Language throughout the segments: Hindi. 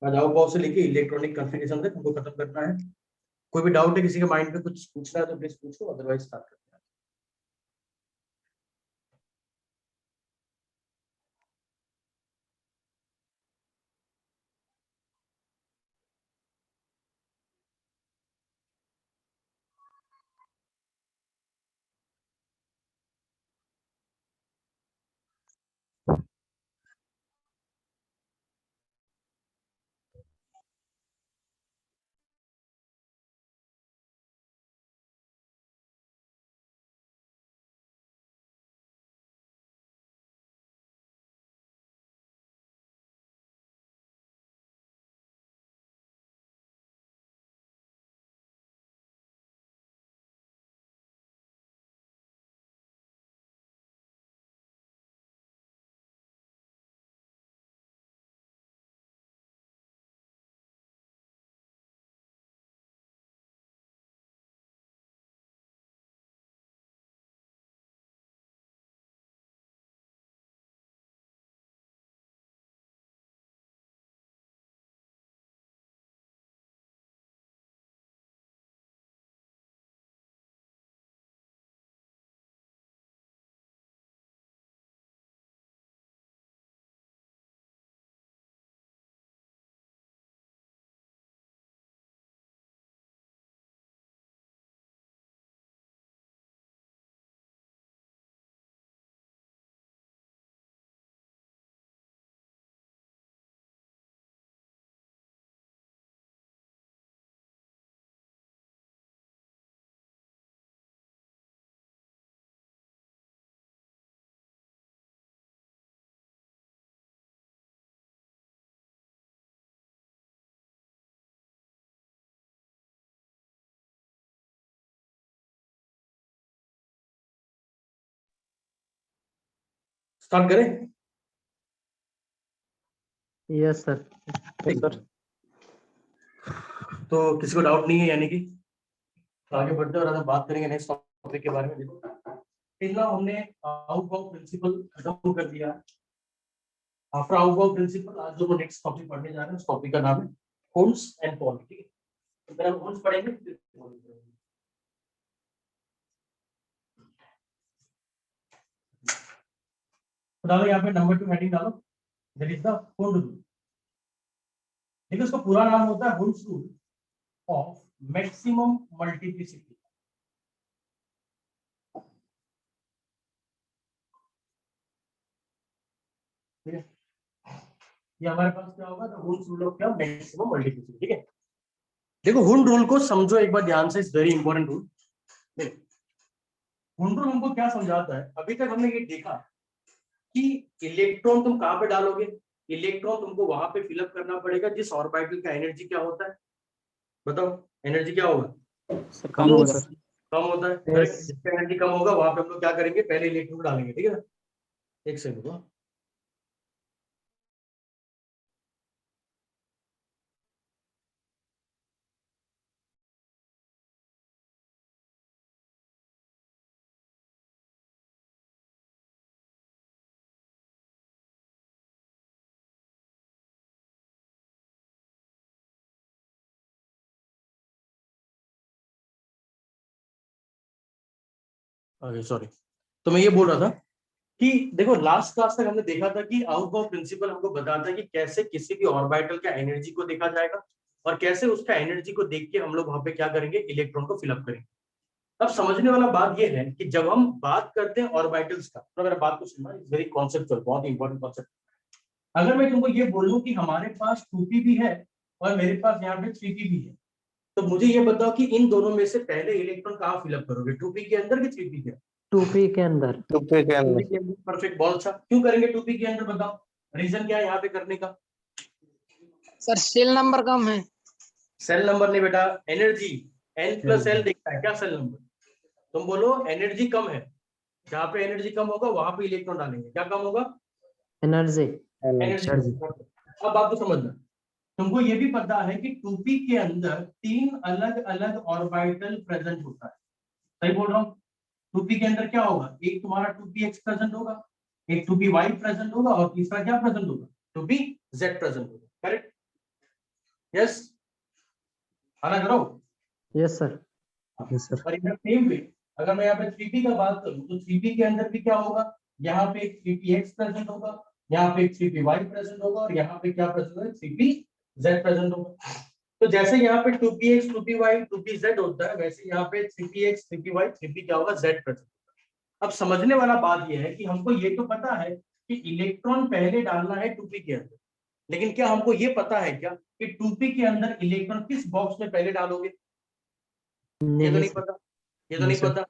आज आओ पाओ से लेके इलेक्ट्रॉनिक कॉन्फ़िगरेशन तक हमको खत्म करना है। कोई भी डाउट है किसी के माइंड पे कुछ पूछना है तो प्लीज पूछो, अदरवाइज स्टार्ट करते हैं। स्टार्ट करें? Yes sir. सर तो किसी को डाउट नहीं है, यानी कि तो आगे बढ़ते हैं और हम बात करेंगे नेक्स्ट टॉपिक के बारे में। देखो पहला हमने आउटबाउंड प्रिंसिपल खत्म कर दिया। आफ्टर आउटबाउंड प्रिंसिपल आज जो नेक्स्ट टॉपिक पढ़ने जा रहे हैं उस टॉपिक का नाम है होल्स एंड पॉल। ठीक है, तो पहले हम होल्स पढ़ेंगे फिर पॉल पढ़ेंगे। तो डालो यहाँ पे नंबर 2 हेडिंग डालो, that is the hold rule. देखो इसका पूरा नाम होता है holes rule of maximum multiplicity. ठीक है, ये हमारे पास क्या होगा, द होल्स रूल ऑफ क्या, मैक्सिमम मल्टीप्लिसिटी। ठीक है, देखो हुंड रूल को समझो एक बार ध्यान से, it's very important rule. Hund rule हमको क्या समझाता है, अभी तक हमने ये देखा कि इलेक्ट्रॉन तुम कहां पे डालोगे, इलेक्ट्रॉन तुमको वहां पे फिलअप करना पड़ेगा जिस ऑर्बिटल का एनर्जी क्या होता है, बताओ एनर्जी क्या होगा, कम होगा सर। कम होता है। करेक्ट, जिसका एनर्जी कम होगा वहां पे हम लोग क्या करेंगे, पहले इलेक्ट्रॉन डालेंगे। ठीक है ना, एक सेकंड। सॉरी, तो मैं ये बोल रहा था कि देखो लास्ट क्लास तक हमने देखा था कि आउटबाउंड प्रिंसिपल हमको बताता है कि कैसे किसी भी ऑर्बिटल का एनर्जी को देखा जाएगा और कैसे उसका एनर्जी को देख के हम लोग वहां पे क्या करेंगे, इलेक्ट्रॉन को फिलअप करेंगे। अब समझने वाला बात ये है कि जब हम बात करते हैं ऑर्बिटल्स का, तो मेरा बात को सुनना, इट्स वेरी कॉन्सेप्चुअल, बहुत इंपॉर्टेंट कॉन्सेप्ट। अगर मैं तुमको ये बोलूं कि हमारे पास 2p भी है और मेरे पास यहाँ पे 3p भी है, तो मुझे ये बताओ कि इन दोनों में से पहले इलेक्ट्रॉन कहाँ फिलअप करोगे, 2p के अंदर कि 3p के? 2p के अंदर। 2p के अंदर। परफेक्ट, बहुत अच्छा। क्यों करेंगे 2p के अंदर, बताओ रीजन क्या है यहाँ पे करने का? सर सेल नंबर कम है। सेल नंबर नहीं बेटा, एनर्जी। n+l देखता है क्या सेल नंबर? तुम बोलो एनर्जी कम है, जहाँ पे एनर्जी कम होगा वहां पे इलेक्ट्रॉन डालेंगे। क्या कम होगा? एनर्जी। एनर्जी। अब बात को समझना, तुमको ये भी पता है कि 2p के अंदर 3 अलग अलग ऑर्बिटल प्रेजेंट होता है, सही बोल रहा हूँ? 2p के अंदर क्या होगा, एक तुम्हारा 2px प्रेजेंट होगा, एक 2py प्रेजेंट होगा और तीसरा क्या प्रेजेंट होगा, टू बी जेड प्रेजेंट होगा, करेक्ट? यस, आना करो। Yes sir. Yes, sir. और इधर सेम वे अगर मैं यहाँ पे 3p का बात करूं तो 3p के अंदर भी क्या होगा, यहाँ पे एक 3px प्रेजेंट होगा, यहाँ पे एक 3py प्रेजेंट होगा और यहाँ पे क्या प्रेजेंट होगा, 3pz प्रेजेंट होगा। तो जैसे यहाँ पे 2px 2py 2pz होता है, वैसे यहाँ पे 3px 3py 3p क्या होगा, z प्रेजेंट होगा। अब समझने वाला बात यह है कि हमको ये तो पता है कि इलेक्ट्रॉन पहले डालना है 2p के अंदर, लेकिन क्या हमको ये पता है क्या कि 2p के अंदर इलेक्ट्रॉन किस बॉक्स में पहले डालोगे? ये तो नहीं सर। पता, ये तो नहीं नहीं, sir. पता।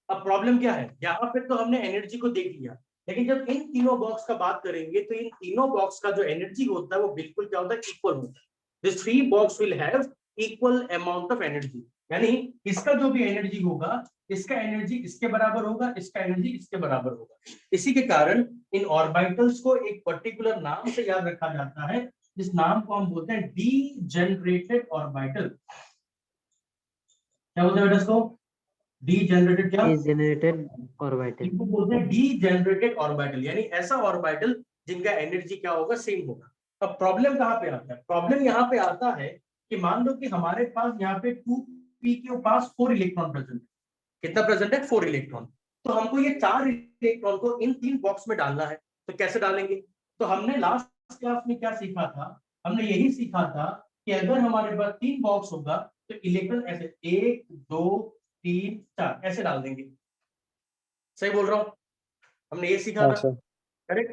अब प्रॉब्लम क्या है, यहाँ पे तो हमने एनर्जी को देख लिया, लेकिन जब इन तीनों बॉक्स का बात करेंगे तो इन तीनों बॉक्स का जो एनर्जी होता है वो बिल्कुल क्या होता है, इक्वल होता है। This three box will have equal amount of energy, यानी इसका जो भी एनर्जी होगा, इसका एनर्जी इसके बराबर होगा, इसका एनर्जी इसके बराबर होगा। इसी के कारण इन ऑर्बिटल्स को एक पर्टिकुलर नाम से याद रखा जाता है, जिस नाम को हम बोलते हैं डीजेनरेटेड ऑर्बिटल। क्या बोलते हैं बेटा इसको? डीजेनरेटेड क्या? Degenerated orbital. इनको बोलते हैं डीजेनरेटेड ऑर्बिटल, यानी ऐसा ऑर्बिटल जिनका एनर्जी क्या होगा, सेम होगा। अब प्रॉब्लम कहाँ पे आता है? प्रॉब्लम यहाँ पे आता है कि मान लो कि हमारे पास यहाँ पे 2p के पास 4 इलेक्ट्रॉन प्रेजेंट है। कितना प्रेजेंट है? 4 इलेक्ट्रॉन। तो हमको ये 4 इलेक्ट्रॉन को इन 3 बॉक्स में डालना है, तो कैसे डालेंगे? तो हमने लास्ट क्लास में क्या सीखा था? हमने यही सीखा था कि अगर हमारे पास 3 बॉक्स होगा तो इलेक्ट्रॉन ऐसे 1 2 3 4 ऐसे डाल देंगे। सही बोल रहा हूं? हमने ये सीखा हाँ, था, sir. करेक्ट?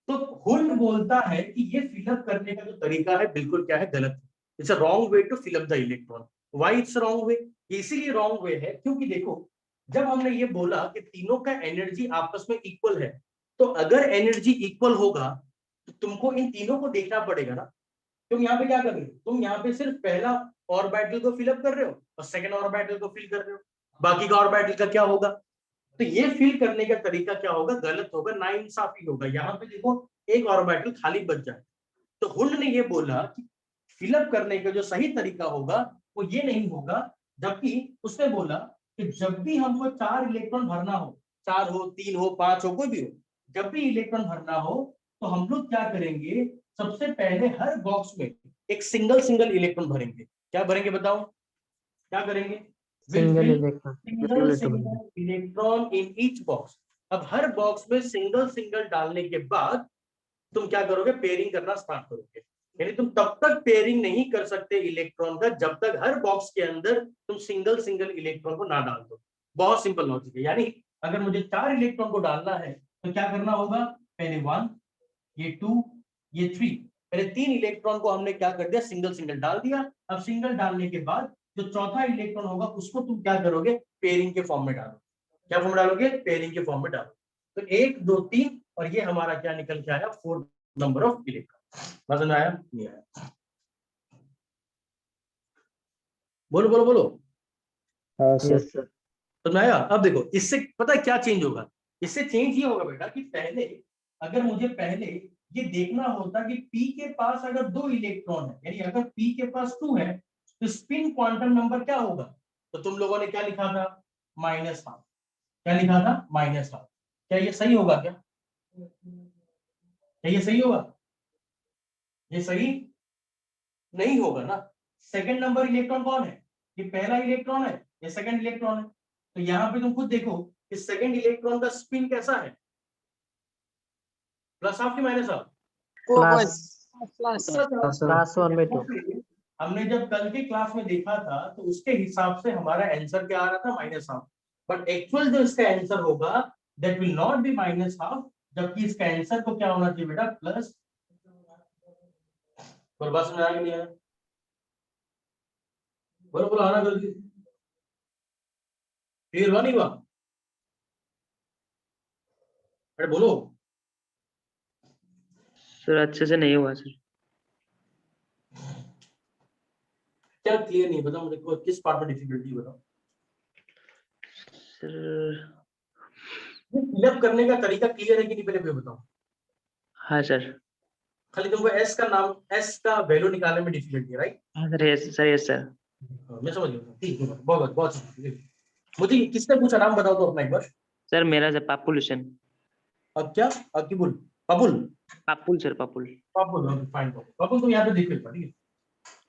तो हुंड बोलता है कि ये फिलअप करने का जो तरीका है बिल्कुल क्या है, गलत है। It's a wrong way to fill up the electron. Why it's wrong way? इसीलिए रॉन्ग वे है क्योंकि देखो, जब हमने ये बोला कि तीनों का एनर्जी आपस में इक्वल है, तो अगर एनर्जी इक्वल होगा तो तुमको इन तीनों को देखना पड़ेगा ना। तुम यहाँ पे क्या कर रहे हो? तुम यहाँ पे सिर्फ पहला ऑर्बिटल को फिलअप कर रहे हो और सेकंड ऑर्बिटल को फिल कर रहे हो, बाकी का ऑर्बिटल का क्या होगा? तो ये फिल करने का तरीका क्या होगा, गलत होगा, नाइंसाफी होगा। यहाँ पे देखो एक ऑर्बिटल खाली बच जाए, तो हुंड ने ये बोला कि फिलअप करने का जो सही तरीका होगा वो ये नहीं होगा, जबकि उसने बोला कि जब भी हमको 4 इलेक्ट्रॉन भरना हो, 4 हो 3 हो 5 हो कोई भी हो, जब भी इलेक्ट्रॉन भरना हो तो हम लोग क्या करेंगे, सबसे पहले हर बॉक्स में एक सिंगल सिंगल इलेक्ट्रॉन भरेंगे। क्या भरेंगे बताओ, क्या करेंगे? Single electron. Single electron in each box. अब हर बॉक्स में सिंगल सिंगल डालने के बाद तुम क्या करोगे, पेयरिंग करना स्टार्ट करोगे। यानी तुम तब तक पेयरिंग नहीं कर सकते इलेक्ट्रॉन का जब तक हर बॉक्स के अंदर तुम सिंगल सिंगल इलेक्ट्रॉन को ना डाल दो। बहुत सिंपल लॉजिक है। यानी अगर मुझे 4 इलेक्ट्रॉन को डालना है तो क्या करना होगा, पहले 1 ये 2 ये 3, पहले 3 इलेक्ट्रॉन को हमने क्या कर दिया, सिंगल सिंगल डाल दिया। अब सिंगल डालने के बाद जो चौथा इलेक्ट्रॉन होगा उसको तुम क्या करोगे, पेयरिंग के फॉर्म में डालो। क्या फॉर्म डालोगे? पेयरिंग के फॉर्म में डालो। तो 1 2 3 और ये हमारा क्या निकल के आया, 4 नंबर ऑफ इलेक्ट्रॉन। समझ में आया? नहीं आया? बोलो बोलो बोलो। हाँ, sir. Yes sir. समझ में आया? अब देखो इससे पता है क्या चेंज होगा, इससे चेंज ये होगा बेटा कि पहले अगर मुझे पहले ये देखना होता कि P के पास अगर 2 इलेक्ट्रॉन है, यानी अगर P के पास 2 है तो स्पिन क्वांटम नंबर क्या होगा, तो तुम लोगों ने क्या लिखा था, -12। क्या लिखा था? -12। क्या ये सही होगा? क्या ये सही होगा? ये सही नहीं होगा ना। सेकंड नंबर इलेक्ट्रॉन कौन है? ये पहला इलेक्ट्रॉन है, ये सेकंड इलेक्ट्रॉन है। तो यहाँ पे तुम खुद देखो कि सेकंड इलेक्ट्रॉन का स्पिन कैसा है, प्लस हाफ की minus half? Plus plus plus 1/2। हमने जब कल की क्लास में देखा था तो उसके हिसाब से हमारा आंसर क्या आ रहा था, -हाफ। बट एक्चुअल जो इसका आंसर होगा that will not B -half, जबकि इसका आंसर को क्या होना चाहिए बेटा, प्लस। पर बस में आ नहीं आया, बोलो बोलो, आना जल्दी। क्लियर हुआ नहीं हुआ? अरे बोलो। सर अच्छे से नहीं हुआ सर। क्या क्लियर नहीं? बताओ मुझे, किस पार्ट में डिफिकल्टी बताओ। सर फिलअप करने का तरीका क्लियर है कि नहीं, पहले बताओ। हाँ सर। खाली तुमको एस का नाम, एस का वैल्यू निकालने में डिफिकल्टी है, राइट? हाँ sir, yes sir, yes sir. मैं समझ गया। ठीक है, बहुत बहुत। मुझे किसने पूछा, नाम बताओ तो अपना एक बार। सर मेरा सर पापुलेशन। अब क्या? अकीबुल पपुल पापुल सर, पापुल। पपुल फाइन पपुल तुम यहाँ पे देख लेता, ठीक है।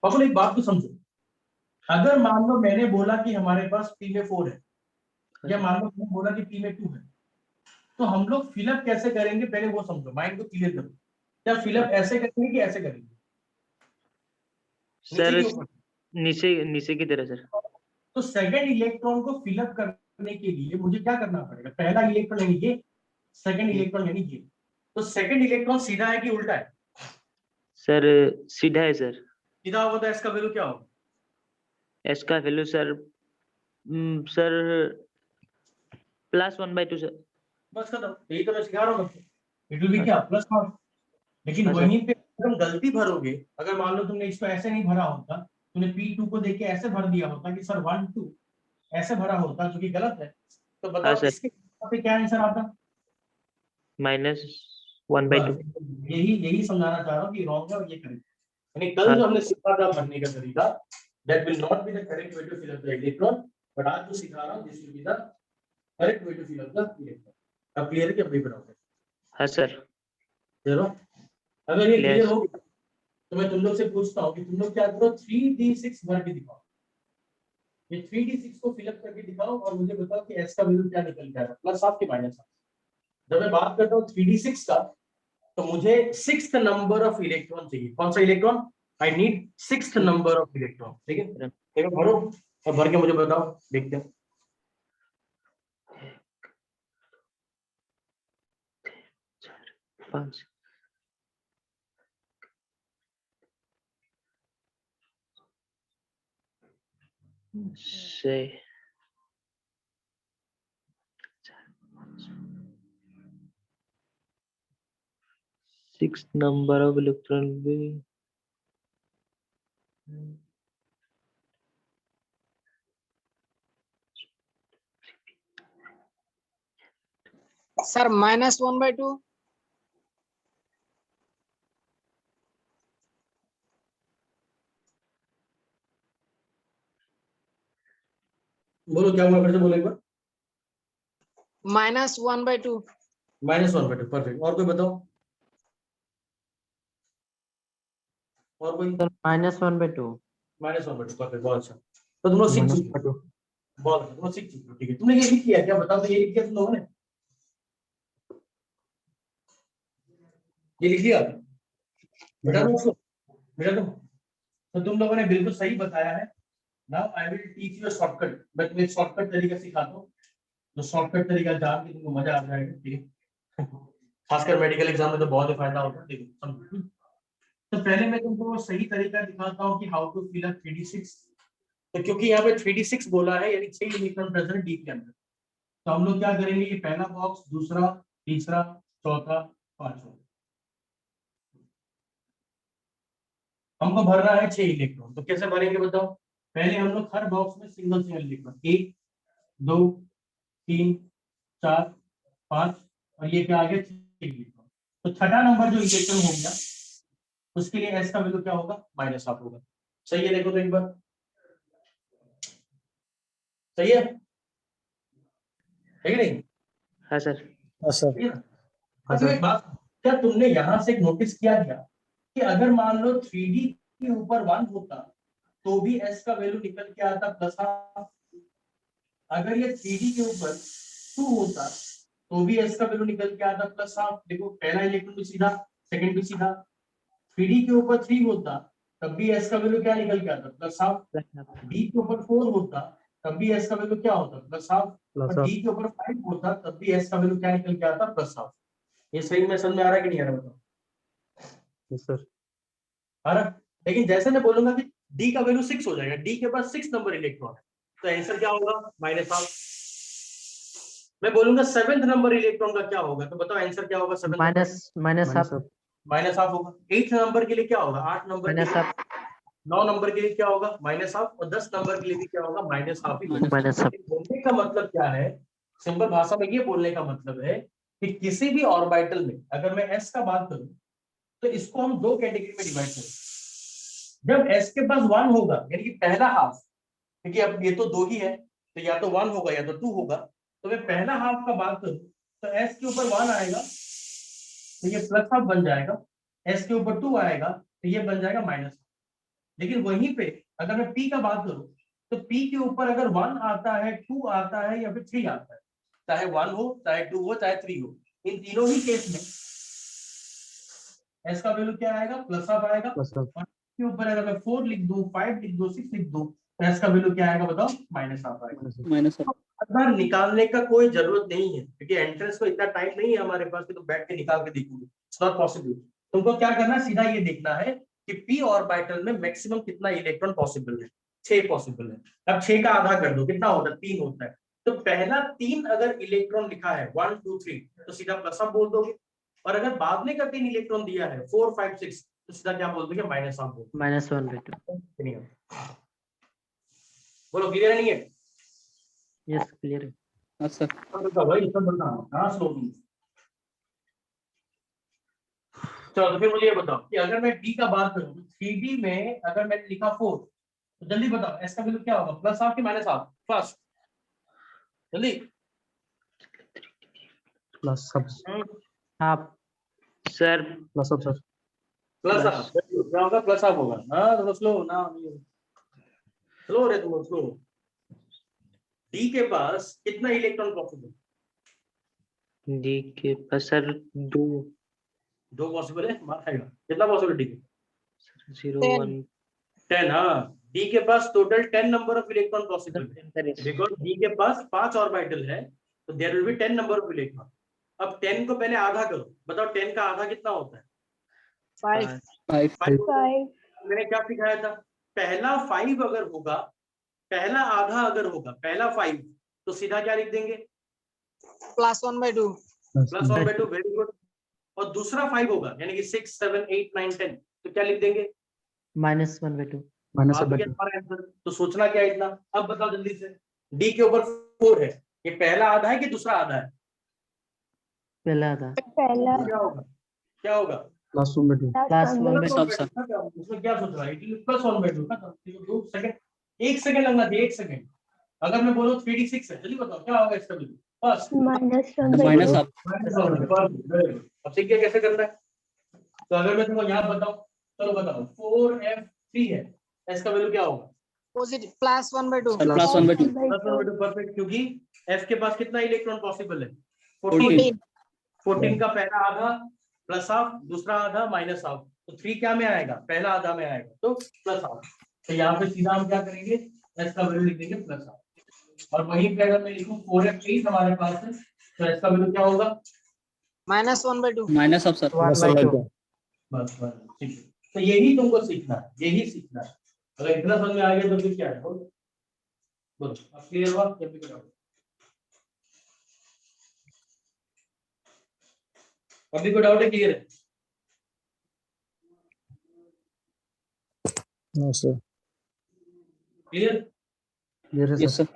पपुल एक बात तो समझो, अगर मान लो मैंने बोला कि हमारे पास P में 4 है, या मान लो मैंने बोला कि P में 2 है, तो हम लोग फिलअप कैसे करेंगे पहले वो समझो, माइंड को क्लियर करो। क्या फिलअप ऐसे करेंगे कि ऐसे करेंगे? सर नीचे के ऊपर। नीचे नीचे की तरह सर। तो सेकंड इलेक्ट्रॉन को फिलअप करने के लिए मुझे क्या करना पड़ेगा? पहला इलेक्ट्रॉन यानी ये, सेकंड इलेक्ट्रॉन यानी ये। तो सेकंड इलेक्ट्रॉन सीधा है कि उल्टा है? सर सीधा है सर। सीधा होगा तो इसका वैल्यू क्या होगा? एस का वैल्यू सर सर +1/2 सर। बस खत्म, यही तो मैं सिखा रहा हूँ। इट विल बी क्या? +1। लेकिन हाँ, सर। वहीं पे तुम गलती भरोगे, अगर मान लो तुमने इसको ऐसे नहीं भरा होता, तुमने P2 को देख के ऐसे भर दिया होता कि सर 1 2 ऐसे भरा होता, जो कि गलत है। तो हाँ, बताओ सर। इसके पे क्या आंसर आता? -1/2। यही यही समझाना चाह रहा हूँ कि रॉन्ग है और ये करेक्ट। यानी कल हाँ। जो हमने सीखा था भरने का तरीका, that will not be the correct way to fill up the electron, but आज जो सिखा रहा हूँ this will be the correct way to fill up the electron. अब क्लियर है कि अब भी बनाओगे? हाँ सर। चलो, अगर ये क्लियर Yes. हो गया तो मैं तुम लोग से पूछता हूँ कि तुम लोग क्या करो, 3d6 भर के दिखाओ। ये 3d6 को फिलअप करके दिखाओ और मुझे बताओ कि s का वैल्यू क्या निकल के आ रहा है, प्लस हाफ के माइनस हाफ। जब मैं बात करता हूँ 3d6 का, तो मुझे 6th नंबर ऑफ इलेक्ट्रॉन चाहिए। कौन सा electron? I need 6th number of electron, ठीक है। देखो भरो और भर के मुझे बताओ, देखते हैं। पाँच। से 6th number of electron will be sir -1/2। बोलो क्या हुआ, फिर से बोलो एक बार। -1/2। -1/2, परफेक्ट। और कोई बताओ, और कोई? सर -1/2। -1/2, परफेक्ट, बहुत अच्छा। तो तुम लोग सीख चुके हो, -2। बहुत अच्छा, तुम लोग सीख चुके हो, ठीक है। तुमने ये लिख किया क्या? बताओ तो, ये लिख किया तुम लोगों ने? ये लिख लिया बेटा? तो तुम लोगों ने बिल्कुल सही बताया है। Now I will teach you a shortcut. मैं तुम्हें शॉर्टकट तरीका सिखाता हूँ, जो शॉर्टकट तरीका जान के तुमको मजा आ जाएगा, ठीक है। खासकर मेडिकल एग्जाम में तो बहुत ही फायदा होता है, ठीक है, समझो। तो पहले मैं तुमको सही तरीका दिखाता हूँ कि how to fill up 3d6। तो क्योंकि यहाँ पे 3d6 बोला है, यानी 6 इलेक्ट्रॉन प्रेजेंट डी के अंदर, तो हम लोग क्या करेंगे, ये पहला बॉक्स, दूसरा, तीसरा, चौथा, पांचवा, हमको भरना है 6 इलेक्ट्रॉन। तो कैसे भरेंगे बताओ? पहले हम लोग हर बॉक्स में सिंगल सिंगल इलेक्ट्रॉन, 1 2 3 4 5, और ये क्या आ गया, 6 इलेक्ट्रॉन। तो छठा नंबर जो इलेक्ट्रॉन हो गया, उसके लिए एस का वैल्यू क्या होगा? -हाफ होगा। सही है? देखो तो एक बार, सही है कि नहीं? हाँ सर। हाँ सर। सही है ना? अब एक बात, क्या तुमने यहां से एक नोटिस किया क्या कि अगर मान लो 3D के ऊपर 1 होता तो भी एस का वैल्यू निकल के आता +हाफ। अगर ये 3D के ऊपर 2 होता तो भी एस का वैल्यू निकल के आता +हाफ। देखो पहला इलेक्ट्रॉन भी सीधा, सेकंड भी सीधा। 3D के ऊपर 3 होता तब भी एस का वैल्यू क्या निकल के आता? +हाफ। डी के ऊपर 4 होता तब भी एस का वैल्यू क्या होता? +हाफ। और डी के ऊपर 5 होता तब भी एस का वैल्यू क्या निकल के आता? +हाफ। ये सही में समझ में आ रहा है कि नहीं आ रहा बताओ? सर आ रहा? लेकिन जैसे मैं बोलूंगा कि डी का वैल्यू 6 हो जाएगा, डी के पास 6 नंबर इलेक्ट्रॉन है, तो आंसर क्या होगा? -हाफ। मैं बोलूंगा 7th नंबर इलेक्ट्रॉन का क्या होगा, तो बताओ आंसर क्या होगा? 7th -half. -हाफ होगा। 8th नंबर के लिए क्या होगा? 8 नंबर के लिए, -हाफ। 9 नंबर के लिए क्या होगा? -हाफ। और 10 नंबर के लिए भी क्या होगा? -हाफ ही होगा। -हाफ। बोलने का मतलब क्या है, सिंपल भाषा में ये बोलने का मतलब है कि किसी भी ऑर्बिटल में अगर मैं एस का बात करूं तो इसको हम दो कैटेगरी में डिवाइड करें। जब एस के पास 1 होगा, यानी कि पहला हाफ, क्योंकि अब ये तो 2 ही है, तो या तो 1 होगा या तो 2 होगा, तो मैं पहला हाफ का बात करूं तो एस के ऊपर 1 आएगा, तो ये प्लस हाफ बन जाएगा, s के ऊपर 2 आएगा तो ये बन जाएगा माइनस। लेकिन वहीं पे अगर मैं p का बात करूं तो p के ऊपर अगर 1 आता है, 2 आता है या फिर 3 आता है, चाहे 1 हो, चाहे 2 हो, चाहे 3 हो, इन तीनों ही केस में s का वैल्यू क्या आएगा, प्लस हाफ आएगा। Plus half. और के ऊपर अगर मैं 4 लिख दूं, 5 लिख दूं, 6 लिख दूं, तो s का वैल्यू क्या आएगा बताओ, माइनस हाफ आएगा। माइनस बार निकालने का कोई जरूरत नहीं है क्योंकि एंट्रेंस को इतना टाइम नहीं है हमारे पास कि तुम बैठ के निकाल के देखोगे, इट्स नॉट पॉसिबल। तुमको क्या करना है, सीधा ये देखना है कि p ऑर्बिटल में मैक्सिमम कितना इलेक्ट्रॉन पॉसिबल है, 6 पॉसिबल है। अब 6 का आधा कर दो, कितना होता है, 3 होता है। तो पहला 3 अगर इलेक्ट्रॉन लिखा है 1 2 3 तो सीधा प्लस हाफ बोल दोगे, और अगर बाद में का 3 इलेक्ट्रॉन दिया है 4 5 6 तो सीधा क्या बोल दोगे, माइनस हाफ बोल -1/2. दोगे। बोलो क्लियर नहीं है? Yes, clear. हाँ सर। भाई सब बताओ कहाँ स्लो हूँ। चलो तो फिर मुझे ये बताओ कि अगर मैं d का बात करूं तो 3d में अगर मैंने लिखा 4 तो जल्दी बताओ s का वैल्यू क्या होगा, प्लस हाफ कि माइनस हाफ, फर्स्ट जल्दी। Plus half. Half. Sir plus half sir. Plus half क्या होगा, प्लस हाफ होगा। हाँ तो स्लो ना, स्लो रे तुम स्लो। d के पास कितना इलेक्ट्रॉन पॉसिबल, डी के पास सर 2 दो पॉसिबल है, मार खाएगा। कितना पॉसिबल d के, 0 10. 1 10। हाँ d के पास total 10 number of electron possible है बिकॉज d के पास 5 ऑर्बिटल है तो there will be 10 number of electron. अब 10 को पहले आधा करो, बताओ 10 का आधा कितना होता है, 5. 5 मैंने क्या सिखाया था, पहला 5 अगर होगा, पहला आधा अगर होगा, पहला 5 तो सीधा क्या लिख देंगे, +1/2. Plus 1/2, very good. और दूसरा 5 होगा यानी कि 6 7 8 9 10 तो क्या लिख देंगे, -1/2. माइनस आ गया हाफ। हमारा आंसर। तो सोचना क्या है इतना। अब बताओ जल्दी से, डी के ऊपर 4 है, ये पहला आधा है कि दूसरा आधा है, पहला था. क्या होगा, क्या होगा, प्लस 1/2। +1/2. उसमें क्या सोच रहा है, प्लस 1/2 खत्म। 2 सेकंड, 1 सेकंड लगना चाहिए, 1 सेकंड। अगर मैं बोलूं 3d6 है, जल्दी बताओ क्या होगा इसका वैल्यू, फर्स्ट माइनस हाफ अब सीख गया कैसे करना है। तो अगर मैं तुमको यहाँ बताऊं, चलो बताओ 4f3 है, इसका वैल्यू क्या होगा, Positive. +1/2. सर प्लस 1/2 परफेक्ट, क्योंकि f के पास कितना इलेक्ट्रॉन पॉसिबल है, 14 14. 14 का पहला आधा प्लस हाफ, दूसरा आधा माइनस हाफ, तो 3 क्या में आएगा, पहला आधा में आएगा तो प्लस हाफ। तो यहाँ पे सीधा हम क्या करेंगे, s का वैल्यू लिख देंगे प्लस हाफ। और वहीं पे अगर मैं लिखूं 4f8 हमारे पास है तो s का वैल्यू क्या होगा, -1/2. Minus half sir 1/2. बस बस ठीक है। तो यही तुमको सीखना है, यही सीखना है। अगर इतना समझ में आ गया तो फिर क्या है, बोलो बोलो, अब क्लियर हुआ, जब भी करो अभी कोई डाउट है, क्लियर है, नो सर। क्लियर, क्लियर है यस सर। सर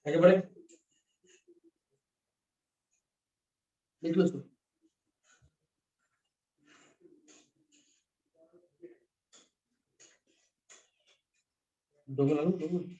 आगे बढ़े, लिख लो इसको। दो मिनट, दो मिनट।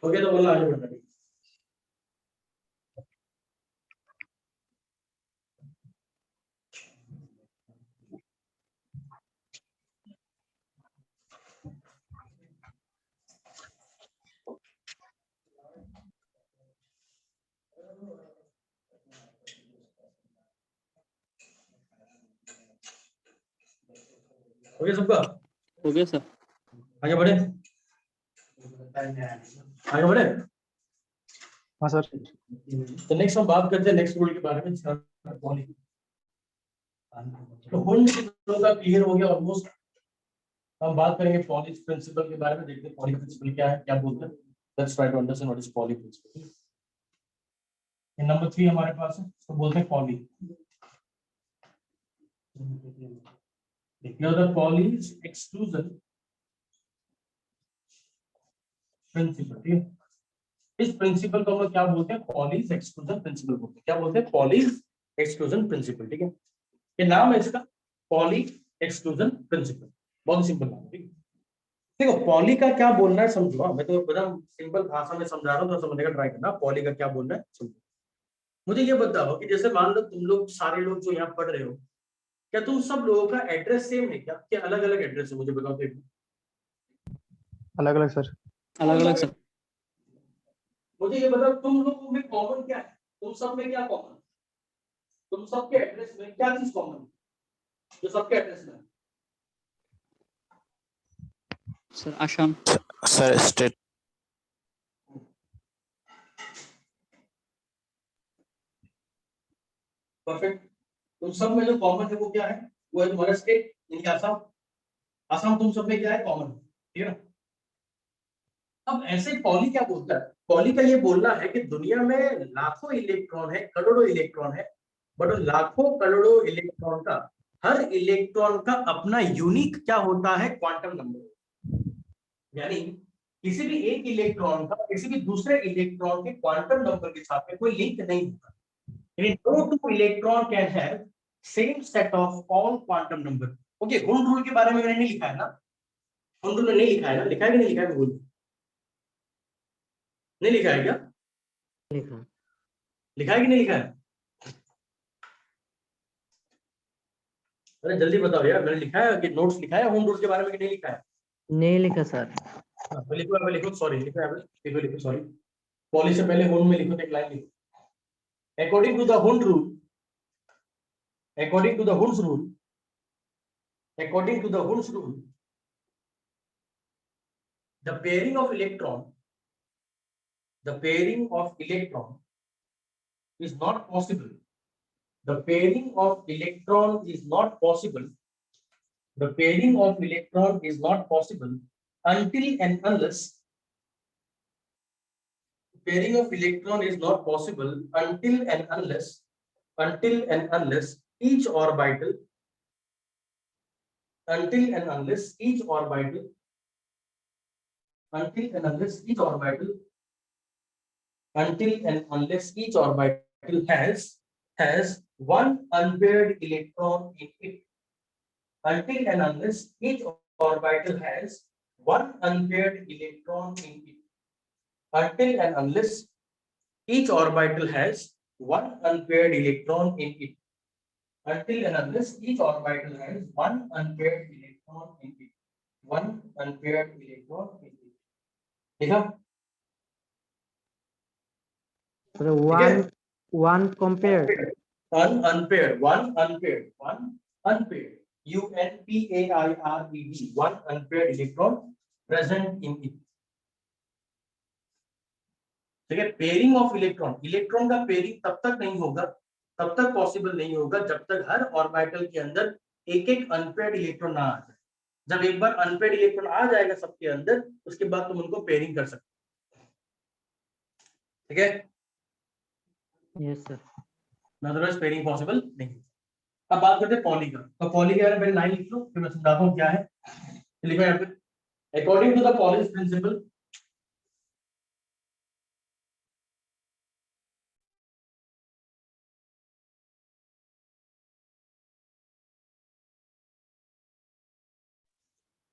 हो गया तो बोलना, आगे बढ़ना। ओके सबका, हो गया सर। आगे बढ़े, आगे बढ़े। हाँ सर। तो नेक्स्ट हम बात करते हैं नेक्स्ट रूल के बारे में, पॉली। तो होल्ड का क्लियर हो गया ऑलमोस्ट। हम बात करेंगे पॉली प्रिंसिपल के बारे में, देखते हैं पॉली प्रिंसिपल क्या है, क्या बोलते हैं। Let's try to understand what is Pauli principle. Number 3 हमारे पास है, इसको बोलते हैं Pauli. Here the Pauli's exclusion principle, ठीक है। इस प्रिंसिपल को हम लोग क्या बोलते हैं, पॉलीज एक्सक्लूजन प्रिंसिपल बोलते हैं। क्या बोलते हैं, पॉलीज एक्सक्लूजन प्रिंसिपल, ठीक है। ये नाम है इसका, पॉली एक्सक्लूजन प्रिंसिपल। बहुत सिंपल नाम है, ठीक है। देखो पॉली का क्या बोलना है समझो, मैं तो एकदम सिंपल भाषा में समझा रहा हूँ, तो समझने का ट्राई करना पॉली का क्या बोलना है समझो। मुझे ये बताओ कि जैसे मान लो तुम लोग सारे लोग जो यहाँ पढ़ रहे हो, क्या तुम सब लोगों का एड्रेस सेम है क्या अलग अलग एड्रेस है, मुझे बताओ तो। अलग अलग सर। अलग अलग सर। मुझे ये बताओ तुम लोगों में कॉमन क्या है, तुम सब में क्या कॉमन, तुम सबके एड्रेस में क्या चीज कॉमन है जो सबके एड्रेस में है? Sir Assam. Sir state. Perfect. तुम सब में जो कॉमन है वो क्या है, वो है तुम्हारा स्टेट, यानी आसाम। आसाम तुम सब में क्या है, कॉमन, ठीक है ना। अब ऐसे पॉली क्या बोलता है, पॉली का ये बोलना है कि दुनिया में लाखों इलेक्ट्रॉन है, करोड़ों इलेक्ट्रॉन है, बट उन लाखों करोड़ों इलेक्ट्रॉन का, हर इलेक्ट्रॉन का अपना यूनिक क्या होता है, क्वांटम नंबर। यानी किसी भी एक इलेक्ट्रॉन का किसी भी दूसरे इलेक्ट्रॉन के क्वांटम नंबर के साथ में कोई लिंक नहीं होता। No two electron can have same set of all quantum number. Okay, Hund rule के बारे में मैंने नहीं लिखा है ना, Hund rule में नहीं लिखा है ना, लिखा है कि नहीं लिखा है, बोल नहीं लिखा है क्या, लिखा लिखा है कि नहीं लिखा है, अरे जल्दी बताओ यार, मैंने लिखा है कि नोट्स लिखा है Hund rule के बारे में कि नहीं लिखा है। नहीं लिखा सर। तो लिखो, यहाँ पे लिखो, सॉरी लिखो, यहाँ पे लिखो, लिखो सॉरी, पॉली से पहले Hund में लिखो, एक लाइन लिखो। According to the Hund rule, according to the Hund's rule, according to the Hund's rule, the pairing of electron, the pairing of electron is not possible. The pairing of electron is not possible. The pairing of electron is not possible until and unless. Pairing of electron is not possible until and unless each orbital, until and unless each orbital has one unpaired electron in it. Until and unless each orbital has one unpaired electron in it. Until and unless each orbital has one unpaired electron in it. Until and unless each orbital has one unpaired electron in it. One unpaired electron in it. देखा? So one compared. Unpaired. One unpaired. UNPAIRED. One unpaired electron present in it. ठीक है, पेयरिंग ऑफ इलेक्ट्रॉन, इलेक्ट्रॉन का पेयरिंग तब तक नहीं होगा, तब तक पॉसिबल नहीं होगा जब तक हर ऑर्बिटल के अंदर एक एक अनपेयर्ड इलेक्ट्रॉन ना आ जाए। जब एक बार अनपेयर्ड इलेक्ट्रॉन आ जाएगा सबके अंदर, उसके बाद तुम उनको पेयरिंग कर सकते हो, ठीक है। Yes sir. Otherwise pairing possible नहीं। अब बात करते हैं पॉली का। तो पॉली के बारे में पहले लाइन लिख लो, फिर मैं समझाता हूँ क्या है। लिखो यहाँ पे, according to the Pauli's principle,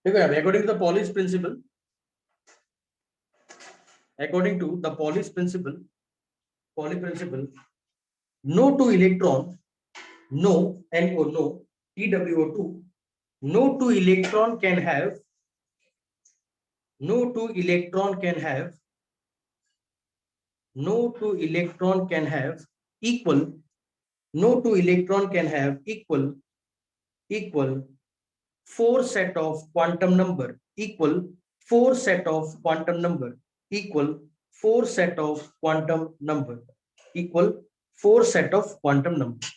देखो यहाँ पे, according to the Pauli's principle, according to the Pauli's principle, Pauli principle, no two electron, no NO, no TWO2, no two electron can have, no two electron can have, no two electron can have equal, no two electron can have equal 4 set of quantum number equal 4 set of quantum number equal 4 set of quantum number equal 4 set of quantum number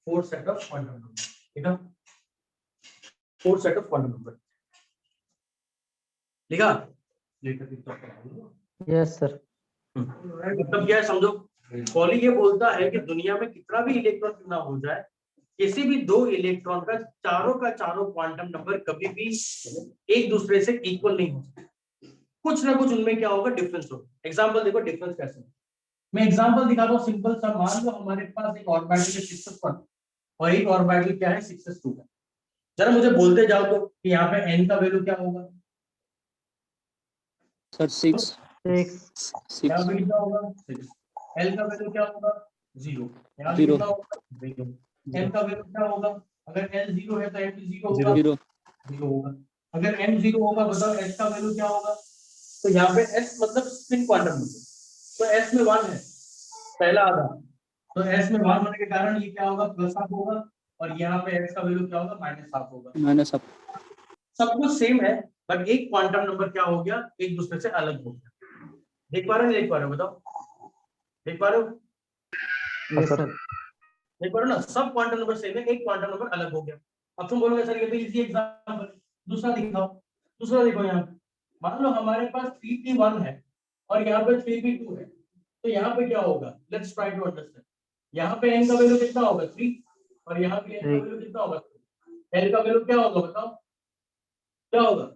4 set of quantum number ठीक है 4 set of quantum number लिखा यस सर। मतलब क्या है समझो पॉली ये बोलता है कि दुनिया में कितना भी इलेक्ट्रॉन क्यों ना हो जाए किसी भी दो इलेक्ट्रॉन का चारों क्वांटम नंबर कभी भी एक दूसरे से इक्वल नहीं हो सकते कुछ ना कुछ उनमें क्या होगा डिफरेंस होगा एग्जांपल देखो डिफरेंस कैसे मैं एग्जांपल दिखाता हूँ सिंपल सा मान लो हमारे पास एक ऑर्बिटल है 6s1 और एक ऑर्बिटल क्या है 6s2 है जरा मुझे बोलते जाओ तो कि यहाँ पे n का वैल्यू क्या होगा सर 6 यहाँ पे कितना होगा 6 l का वैल्यू क्या होगा 0 यहाँ पे Zero. कितना होगा 0 m का वैल्यू क्या होगा अगर l 0 है तो m भी 0 होगा 0 0 होगा अगर m 0 होगा बताओ s का वैल्यू क्या होगा तो यहाँ पे s मतलब स्पिन क्वांटम नंबर तो s में 1 है पहला आधा तो s में 1 होने के कारण ये क्या होगा प्लस हाफ होगा और यहाँ पे s का वैल्यू क्या होगा माइनस हाफ होगा माइनस अप सब कुछ सेम है बट एक क्वांटम नंबर क्या हो गया एक दूसरे से अलग हो गया देख पा रहे हो नहीं देख पा रहे हो बताओ देख पा रहे हो यस सर। देख पा रहे हो ना सब क्वांटम नंबर सेम है एक क्वांटम नंबर अलग हो गया अब तुम बोलोगे सर ये तो इजी एग्जांपल दूसरा दिखाओ दूसरा देखो यहाँ पे मान लो हमारे पास 3p1 है और यहाँ पे 3p2 है तो यहाँ पे क्या होगा लेट्स ट्राई टू अंडरस्टैंड यहाँ पे n का वैल्यू कितना होगा 3 और यहाँ पे n का वैल्यू कितना होगा l का वैल्यू क्या होगा बताओ क्या होगा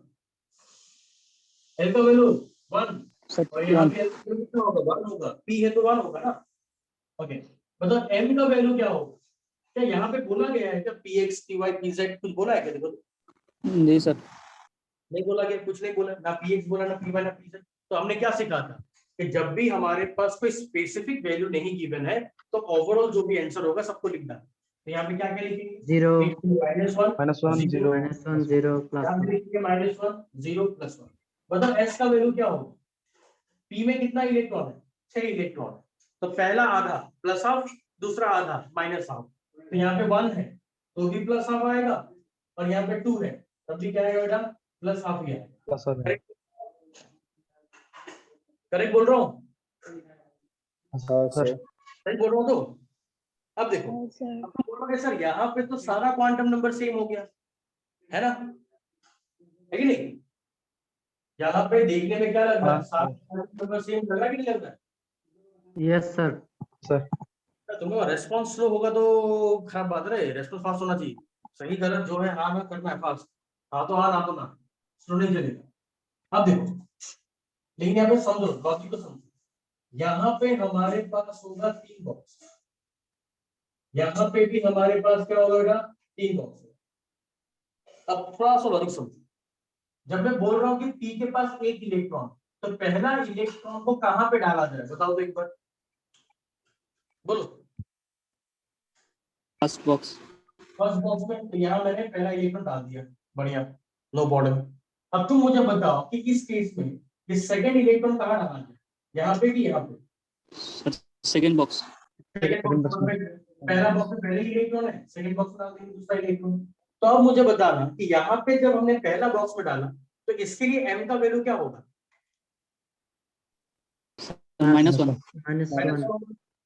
l का वैल्यू 1 और यहाँ पे l का वैल्यू कितना होगा 1 होगा p है तो 1 होगा ना ओके मतलब m का वैल्यू क्या होगा क्या यहाँ पे बोला गया है क्या px py pz कुछ बोला है क्या देखो नहीं सर नहीं बोला गया कुछ नहीं बोला ना px बोला ना py ना pz तो हमने क्या सीखा था कि जब भी हमारे पास कोई स्पेसिफिक वैल्यू नहीं गिवन है तो ओवरऑल जो भी आंसर होगा सबको लिखना है तो यहाँ पे क्या क्या लिखेंगे 0 -1 0 -1 0 यहाँ पे +1 लिखेंगे -1 0 +1 मतलब s का वैल्यू क्या होगा p में कितना इलेक्ट्रॉन है 6 इलेक्ट्रॉन तो पहला आधा प्लस हाफ दूसरा आधा माइनस हाफ तो यहाँ पे 1 है तो भी प्लस हाफ आएगा और यहाँ पे 2 है तब भी क्या आएगा बेटा प्लस हाफ ही आएगा सर करेक्ट बोल रहा हूँ सर सही बोल रहा हूँ तो अब देखो अब तुम बोलोगे सर यहाँ पे तो सारा क्वांटम नंबर सेम हो गया है ना है कि नहीं यहाँ पे देखने में क्या लग रहा है सारा क्वांटम नंबर सेम लग रहा है कि नहीं लग रहा है यस सर। सर तुम्हें रेस्पॉन्स स्लो होगा तो खराब बात है रेस्पॉन्स फास्ट होना चाहिए सही गलत जो है हाँ ना करना है फास्ट हाँ तो हाँ ना तो ना स्लो नहीं चलेगा अब देखो लेकिन यहाँ पे समझो लॉजिक को समझो यहाँ पे हमारे पास होगा 3 बॉक्स यहाँ पे भी हमारे पास क्या होगा 3 बॉक्स अब थोड़ा सा लॉजिक समझो जब मैं बोल रहा हूँ कि पी के पास एक इलेक्ट्रॉन तो पहला इलेक्ट्रॉन को कहाँ पे डाला जाए बताओ तो एक बार बोलो फर्स्ट बॉक्स में तो यहाँ मैंने पहला इलेक्ट्रॉन डाल दिया बढ़िया नो प्रॉब्लम अब तुम मुझे बताओ कि इस केस में ये सेकंड इलेक्ट्रॉन कहाँ डालना है यहाँ पे कि यहाँ पे सेकंड बॉक्स सेकंड बॉक्स में पहला बॉक्स में पहले इलेक्ट्रॉन है सेकंड बॉक्स में डाल देंगे दूसरा इलेक्ट्रॉन तो अब मुझे बताना कि यहाँ पे जब हमने पहला बॉक्स में डाला तो इसके लिए m का वैल्यू क्या होगा -1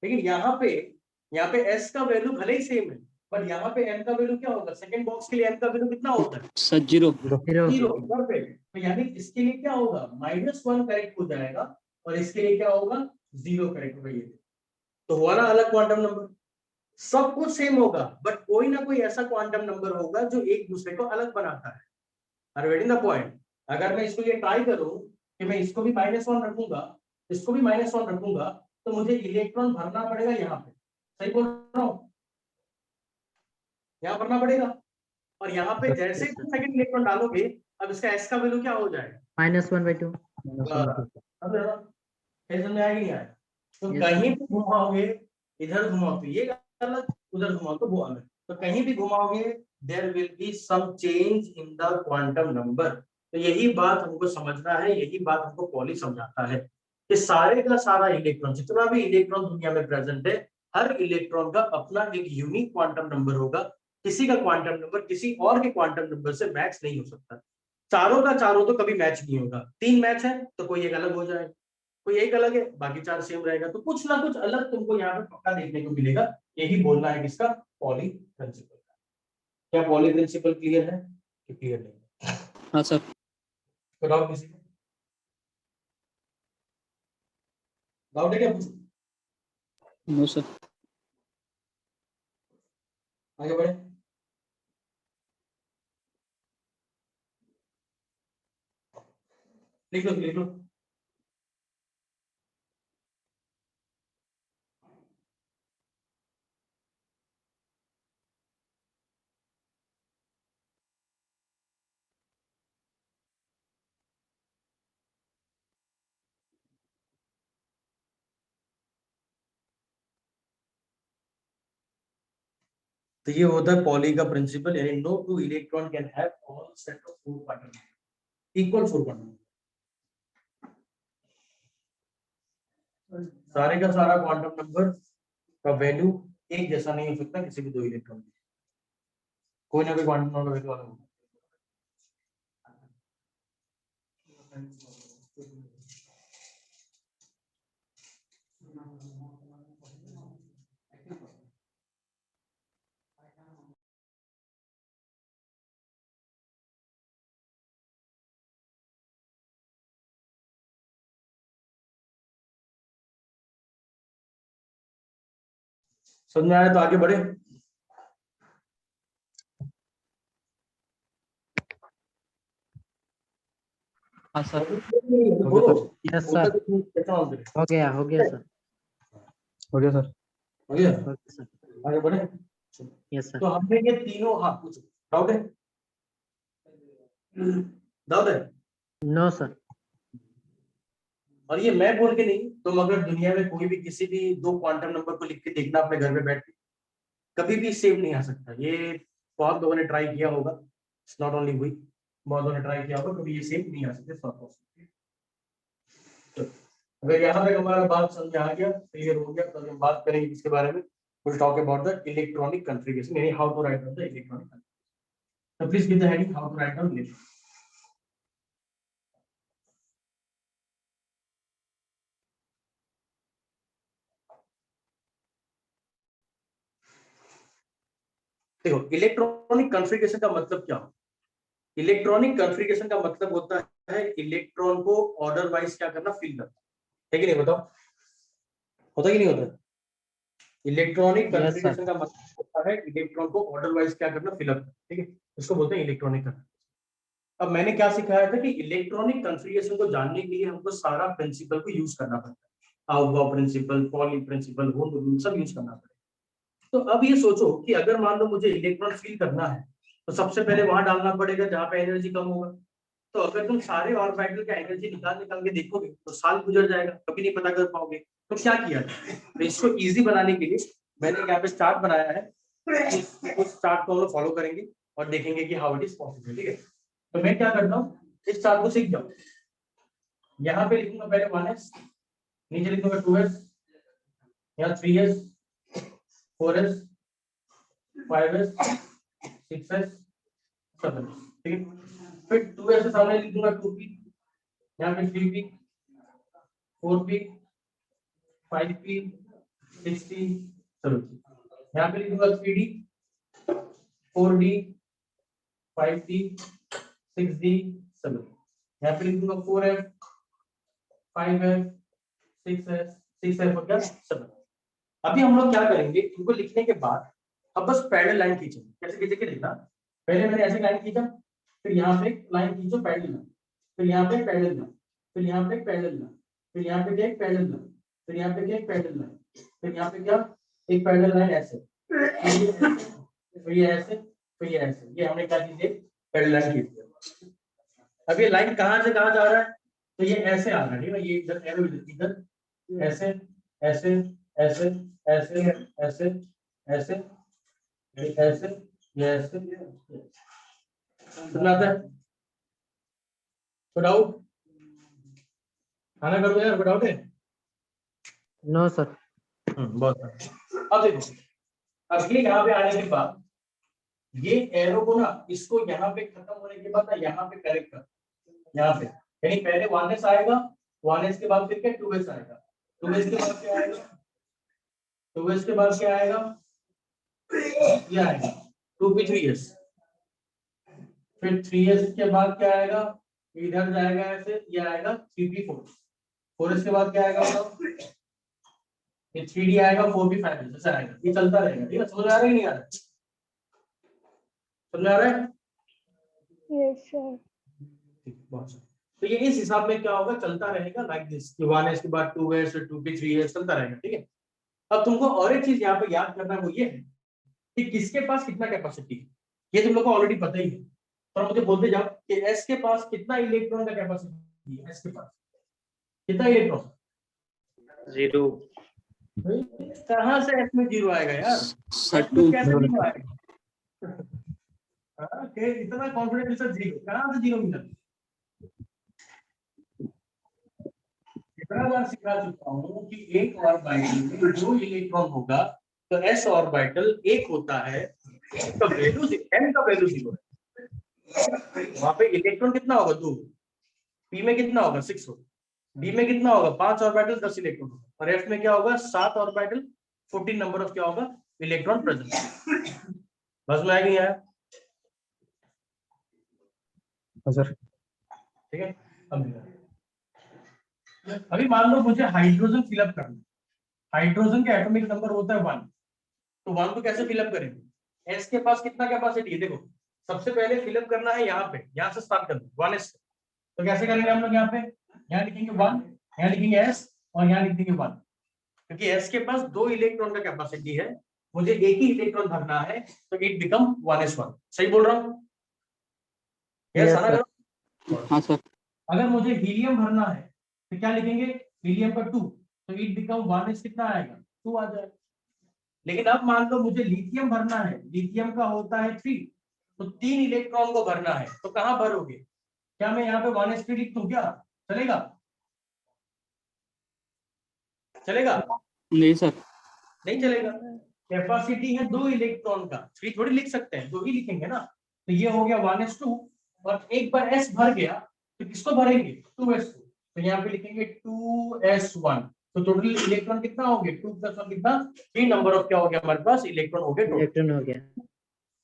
लेकिन यहाँ पे s का वैल्यू भले ही सेम है पर यहाँ पे m का वैल्यू क्या होगा सेकंड बॉक्स के लिए m का वैल्यू कितना होता है सर 0 0 परफेक्ट तो यानी इसके लिए क्या होगा -1 करेक्ट हो जाएगा और इसके लिए क्या होगा 0 करेक्ट होगा ये तो हुआ ना अलग क्वांटम नंबर सब कुछ सेम होगा बट कोई ना कोई ऐसा क्वांटम नंबर होगा जो एक दूसरे को अलग बनाता है are you getting the point अगर मैं इसको ये ट्राई करूं कि मैं इसको भी -1 रखूंगा इसको भी -1 रखूंगा तो मुझे इलेक्ट्रॉन भरना पड़ेगा यहाँ पे सही बोल रहा हूँ यहाँ भरना पड़ेगा और यहाँ पे जैसे ही सेकंड इलेक्ट्रॉन डालोगे अब इसका s का वैल्यू क्या हो जाएगा -1/2 समझ रहे हो समझ में आया कि नहीं आया तो कहीं भी घुमाओगे इधर घुमाओ तो ये अलग उधर घुमाओ तो वो अलग तो कहीं भी घुमाओगे there will be some change in the quantum number तो यही बात हमको समझना है यही बात हमको पॉली समझाता है कि सारे का सारा इलेक्ट्रॉन जितना भी इलेक्ट्रॉन दुनिया में प्रेजेंट है हर इलेक्ट्रॉन का अपना एक यूनिक क्वांटम नंबर होगा किसी का क्वांटम नंबर किसी और के क्वांटम नंबर से मैच नहीं हो सकता। चारों का चारों तो कभी मैच नहीं होगा। 3 मैच है तो कोई एक अलग हो जाएगा, कोई एक अलग है, बाकी 4 सेम रहेगा। तो कुछ ना कुछ अलग तुमको यहाँ पे पक्का देखने को मिलेगा। यही बोलना है किसका, पॉली प्रिंसिपल का। क्या पॉली प्रिंसिपल क्लियर है कि क्लियर नहीं? हाँ सर। डाउट किसी को? डाउट है क्या? No sir. आगे बढ़े। लिख लो लिख लो। तो ये होता है पॉली का प्रिंसिपल, यानी no two electron can have all set of 4 quantum equal 4 quantum. सारे का सारा क्वांटम नंबर का वैल्यू एक जैसा नहीं हो सकता किसी भी 2 इलेक्ट्रॉन में। कोई ना कोई क्वांटम नंबर वैल्यू अलग होगा। समझ में आया तो आगे बढ़े। हाँ सर। बोलो। यस सर, हो गया हो गया सर। हो गया हो गया सर। आगे बढ़े। Yes sir. तो हमने ये तीनों, हाँ पूछो, डाउट है? डाउट है? No sir. और ये मैं बोल के नहीं, तुम अगर दुनिया में कोई भी किसी भी 2 क्वांटम नंबर को लिख के देखना अपने घर में बैठ के, कभी भी सेम नहीं आ सकता। ये बहुत लोगों ने ट्राई किया होगा, इट्स नॉट ओनली वी, बहुत लोगों ने ट्राई किया होगा, कभी ये सेम नहीं आ सकते। अगर यहाँ तक हमारा बात समझ में आ गया, क्लियर हो गया, तो हम बात करेंगे इसके बारे में। We'll talk about the electronic configuration, यानी how to write down the electronic configuration. So please give the heading how to write down electronic. देखो इलेक्ट्रॉनिक कॉन्फ़िगरेशन का मतलब क्या होता है? इलेक्ट्रॉनिक कॉन्फ़िगरेशन का मतलब होता है इलेक्ट्रॉन को ऑर्डर वाइज क्या करना, फिल करना, है कि नहीं? बताओ, होता कि नहीं होता? इलेक्ट्रॉनिक कॉन्फ़िगरेशन का मतलब होता है इलेक्ट्रॉन को ऑर्डर वाइज क्या करना, फिल अप, ठीक है, इसको बोलते हैं इलेक्ट्रॉनिक कॉन्फ़िगरेशन। अब मैंने क्या सिखाया था कि इलेक्ट्रॉनिक कॉन्फ़िगरेशन को जानने के लिए हमको सारा प्रिंसिपल को यूज करना पड़ता है। आउगॉ प्रिंसिपल, पॉली प्रिंसिपल, वोन रूल सब यूज करना पड़ेगा। तो अब ये सोचो कि अगर मान लो मुझे इलेक्ट्रॉन फिल करना है, तो सबसे पहले वहां डालना पड़ेगा जहां पे एनर्जी कम होगा। तो अगर तुम सारे ऑर्बिटल का एनर्जी निकाल के देखोगे तो साल गुजर जाएगा, कभी नहीं पता कर पाओगे। तो क्या किया जाए? तो इसको इजी बनाने के लिए मैंने यहाँ पे चार्ट बनाया है। उस चार्ट को हम लोग फॉलो करेंगे और देखेंगे कि हाउ इट इज पॉसिबल, ठीक है। तो मैं क्या करता हूँ, इस चार्ट को सीख जाओ। यहाँ पे लिखूंगा पहले 1s, नीचे लिखूंगा 2s, यहाँ 3s, 4s, 5s, 6s, 7s, ठीक है। फिर 2s से सामने लिख दूंगा 2p, यहाँ पे 3p, 4p, 5p, 6p, 7p, यहाँ पे लिख दूंगा 3d, 4d, 5d, 6d, 7d, यहाँ पे लिख दूंगा 4f, 5f, 6f, 6f और क्या 7। अभी हम लोग क्या करेंगे, इनको लिखने के बाद अब बस पैरेलल लाइन खींचेंगे। कैसे खींचेंगे देखना, पहले मैंने ऐसे लाइन खींचा, फिर यहाँ पे लाइन खींचो पैरेलल लाइन, फिर यहाँ पे पैरेलल लाइन, फिर यहाँ पे पैरेलल लाइन, फिर यहाँ पे क्या एक पैरेलल लाइन, फिर यहाँ पे क्या एक पैरेलल लाइन, फिर यहाँ पे क्या एक पैरेलल लाइन ऐसे, फिर ये ऐसे, फिर ये ऐसे। ये हमने क्या चीज पैरेलल लाइन खींच दिया। अब ये लाइन कहाँ से कहाँ जा रहा है, तो ये ऐसे आ रहा है, ठीक है। ये इधर एरो इधर ऐसे ऐसे ऐसे ऐसे ऐसे ऐसे ऐसे ये ऐसे समझ आता है? कोई डाउट? खाना कर दो यार, कोई डाउट है? No sir. बहुत। अब देखो, अब ये यहाँ पे आने के बाद ये एरो को ना इसको यहाँ पे खत्म होने के बाद ना यहाँ पे करेक्ट कर, यहाँ पे, यानी पहले 1s आएगा, 1s के बाद फिर क्या 2s आएगा, 2s के बाद क्या आएगा, 2s के बाद क्या आएगा, ये आएगा 2p3s, फिर 3s के बाद क्या आएगा, इधर जाएगा ऐसे, ये आएगा 3p4, 4s के बाद क्या आएगा बताओ, ये 3d आएगा, 4p5 ऐसा आएगा, ये चलता रहेगा। ठीक है, समझ आ रहा है कि नहीं आ रहा है, समझ आ रहा है? Yes, sir. ठीक, बहुत अच्छा। तो ये इस हिसाब में क्या होगा, चलता रहेगा लाइक दिस, 1s के बाद 2s, 2p3s चलता रहेगा। ठीक है, अब तुमको और एक चीज यहाँ पे याद करना है, वो ये है कि किसके पास कितना कैपेसिटी है, ये तुम लोग को ऑलरेडी पता ही है, पर मुझे बोलते जाओ कि s के पास कितना इलेक्ट्रॉन का कैपेसिटी है, s के पास कितना इलेक्ट्रॉन, 0 कहाँ से s में 0 आएगा यार, सर s में कैसे 0 आएगा? हाँ, कि इतना कॉन्फिडेंस से 0 कहाँ से 0 मिला? कितना बार सिखा चुका हूँ कि एक ऑर्बिटल में जो इलेक्ट्रॉन होगा तो s ऑर्बिटल एक होता है, इसका वैल्यू n का वैल्यू 0 है, वहां पे इलेक्ट्रॉन कितना होगा 2, p में कितना होगा 6 होगा, d में कितना होगा 5 ऑर्बिटल 10 इलेक्ट्रॉन होगा, और f में क्या होगा 7 ऑर्बिटल 14 नंबर ऑफ क्या होगा इलेक्ट्रॉन प्रेजेंट। बस में आया कि नहीं आया? सर ठीक है, अभी मान लो मुझे हाइड्रोजन फिलअप करना, हाइड्रोजन का एटॉमिक नंबर होता है 1, तो 1 को कैसे फिलअप करेंगे, s के पास कितना कैपेसिटी है, देखो सबसे पहले फिलअप करना है यहाँ पे, यहाँ से स्टार्ट करना 1s, तो कैसे करेंगे हम लोग, यहाँ पे यहाँ लिखेंगे 1, यहाँ लिखेंगे s और यहाँ लिख देंगे 1, क्योंकि s के पास 2 इलेक्ट्रॉन का कैपेसिटी है, मुझे एक ही इलेक्ट्रॉन भरना है, तो इट बिकम 1s1। सही बोल रहा हूँ? Yes, yes, sir. हाँ सर अगर मुझे हीलियम भरना है तो क्या लिखेंगे, हीलियम का 2, तो इट बिकम 1s कितना आएगा 2 आ जाएगा। लेकिन अब मान लो मुझे लिथियम भरना है, लिथियम का होता है 3, तो 3 इलेक्ट्रॉन को भरना है, तो कहां भरोगे, क्या मैं यहाँ पे 1s3 लिख दूं, क्या चलेगा, चलेगा? नहीं सर नहीं चलेगा, कैपेसिटी है 2 इलेक्ट्रॉन का, 3 थोड़ी लिख सकते हैं, 2 ही लिखेंगे ना, तो ये हो गया 1s2, और एक बार s भर गया तो किसको भरेंगे 2s2, तो यहाँ पे लिखेंगे 2s1, तो टोटल इलेक्ट्रॉन कितना हो गया 2 + 1 कितना 3 नंबर ऑफ क्या हो गया हमारे पास इलेक्ट्रॉन हो गए टोटल। इलेक्ट्रॉन हो गया।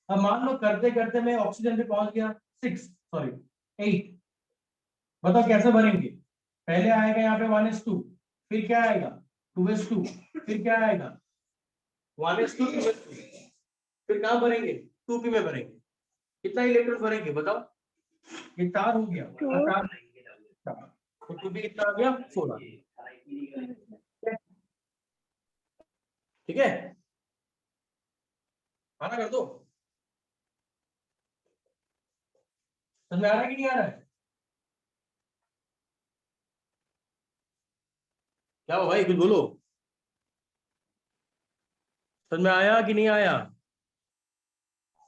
अब मान लो करते करते मैं ऑक्सीजन पे पहुंच गया 8, बताओ कैसे भरेंगे, पहले आएगा यहाँ पे 1s2, फिर क्या आएगा 2s2, फिर क्या आएगा 1s2 2s2, फिर कहां भरेंगे 2p में भरेंगे, कितना इलेक्ट्रॉन भरेंगे बताओ, ये 4 हो गया, 4, तो 2p कितना आ गया 4 आ गया। ठीक है, आना कर दो, समझ में आ रहा है कि नहीं आ रहा है, क्या हो भाई कुछ बोलो, समझ में आया कि नहीं आया?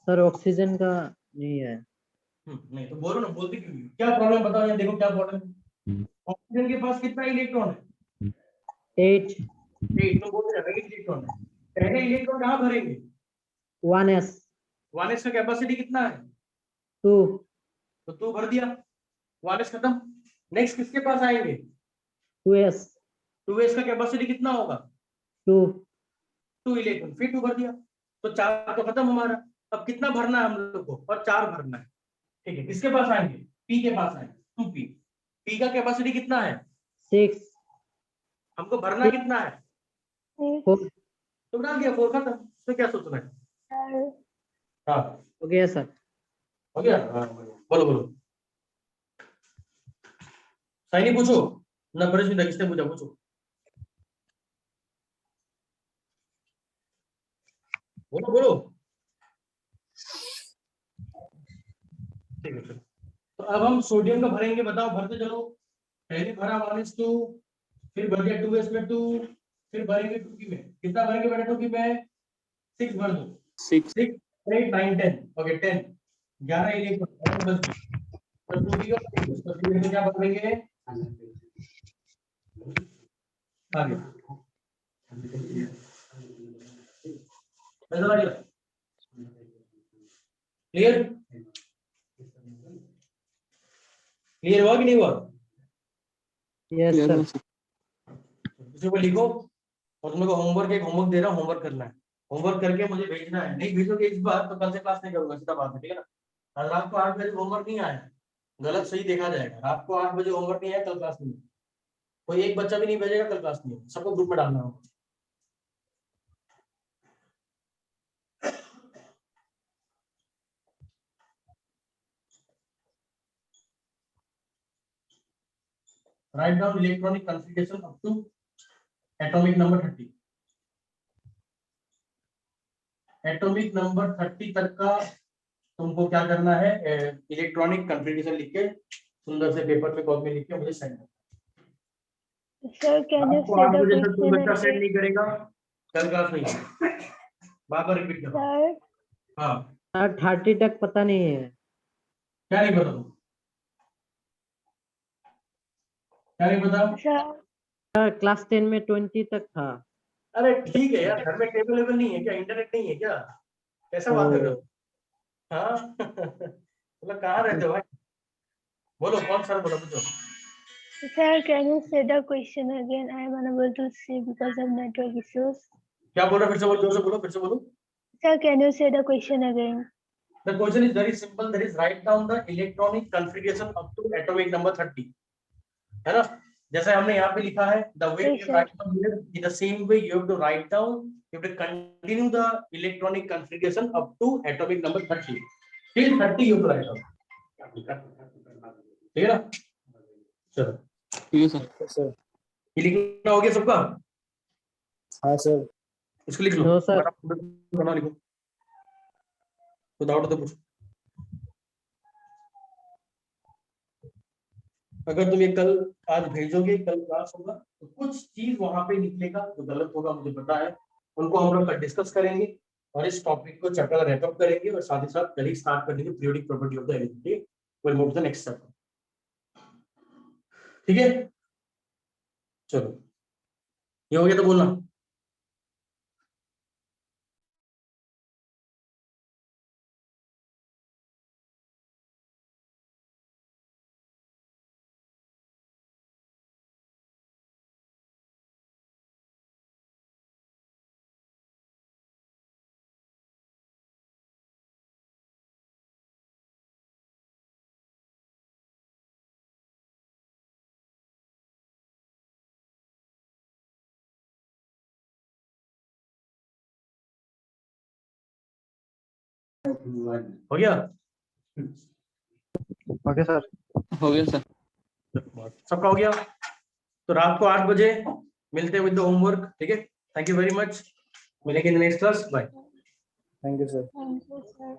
सर ऑक्सीजन का नहीं है। नहीं तो बोलो ना, बोलते क्यों नहीं? क्या प्रॉब्लम बताओ, यहाँ देखो क्या प्रॉब्लम, ऑक्सीजन के पास कितना इलेक्ट्रॉन है 8 8, तो बोलते हैं 8 इलेक्ट्रॉन है, पहले इलेक्ट्रॉन कहाँ भरेंगे 1s 1s का कैपेसिटी कितना है 2 तो 2 भर दिया, 1s खत्म, नेक्स्ट किसके पास आएंगे 2s 2s का कैपेसिटी कितना होगा 2 इलेक्ट्रॉन, फिर 2 भर दिया, तो 4 तो खत्म हमारा, अब कितना भरना है हम लोग को, और 4 भरना है। ठीक है, किसके पास आएंगे p के पास आएंगे 2p, p का कैपेसिटी कितना है 6 हमको भरना कितना है 4 तो डाल दिया 4 खत्म, तो क्या सोचना है, हाँ हो गया सर। हो गया, हाँ, बोलो बोलो, साइनी पूछो ना, ब्रज में किसने पूछा, पूछो बोलो बोलो। ठीक है, तो अब हम सोडियम का भरेंगे, बताओ भरते चलो, पहले भरा 1s2, फिर भर दिया 2s में 2, फिर भरेंगे 2p में, कितना भरेंगे बेटा 2p में 6 भर दो, 6 6 8 9 10, ओके 10, 11 इलेक्ट्रॉन बस, और 2p का भरेंगे, तो 2p में क्या भरेंगे आगे, ऐसा लग रहा है? क्लियर? क्लियर हुआ कि नहीं हुआ? Yes, clear sir. है सर। किसी को लिखो और तुम लोग होमवर्क देख दे रहा हूँ, होमवर्क करना है, होमवर्क करके मुझे भेजना है। नहीं भेजोगे इस बार तो कल से क्लास नहीं करूंगा, सीधा बात है, ठीक है ना? आज रात को 8 बजे होमवर्क नहीं आया, गलत सही देखा जाएगा। रात को 8 बजे होमवर्क नहीं आया, कल क्लास नहीं है। कोई एक बच्चा भी नहीं भेजेगा, कल क्लास नहीं है, सबको ग्रुप में डालना होगा। Write down electronic configuration up to atomic number 30. Atomic number 30 तक का तुमको क्या करना है, इलेक्ट्रॉनिक कॉन्फ़िगरेशन लिख के सुंदर से पेपर पे कॉपी में लिख के मुझे सेंड करना। Sir, can you आपको say 8 the बजे तक कोई question बच्चा सेंड again? नहीं करेगा, कल क्लास नहीं है। बार रिपीट करो। Sir, हाँ, Sir, 30 तक पता नहीं है। क्या नहीं पता तुमको? क्या नहीं पता? sir, सर क्लास 10 में 20 तक था। अरे ठीक है यार, घर में टेबल लेवल नहीं है क्या, इंटरनेट नहीं है क्या, कैसा बात कर रहे हो? हाँ मतलब कहाँ रहते हो भाई? बोलो कौन सर, बोलो पूछो। sir, can you say the question again? I am unable to see because of network issues. क्या बोल रहे हो? फिर से बोलो, जोर से बोलो, फिर से बोलो। Sir, can you say the question again? The question is very simple. That is, write down the electronic configuration up to atomic number 30. है ना? जैसे हमने यहाँ पे लिखा है, the way Yes, you sir. write down here, in the same way you have to write down. You have to continue the electronic configuration up to atomic number 30. Till 30 you have to write down. ठीक है ना? चलो, ठीक है सर। सर। ये लिखना हो गया सबका? हाँ सर। इसको लिख लो। No, sir. बना लिखो। तो डाउट तो पूछो। अगर तुम ये कल आज भेजोगे, कल क्लास होगा तो कुछ चीज वहां पे निकलेगा जो गलत होगा, मुझे पता है, उनको हम लोग डिस्कस करेंगे और इस टॉपिक को चैप्टर रैपअप करेंगे और साथ ही साथ कल ही स्टार्ट कर देंगे periodic property of the element. Will move to the next chapter. ठीक है, चलो ये हो गया तो बोलना। हो गया? Okay sir. हो गया सर। सबका हो गया? तो रात को 8 बजे मिलते हैं विद द होमवर्क। ठीक है, थैंक यू वेरी मच, मिलेंगे in next class. Bye. Thank you sir. Thank you, sir.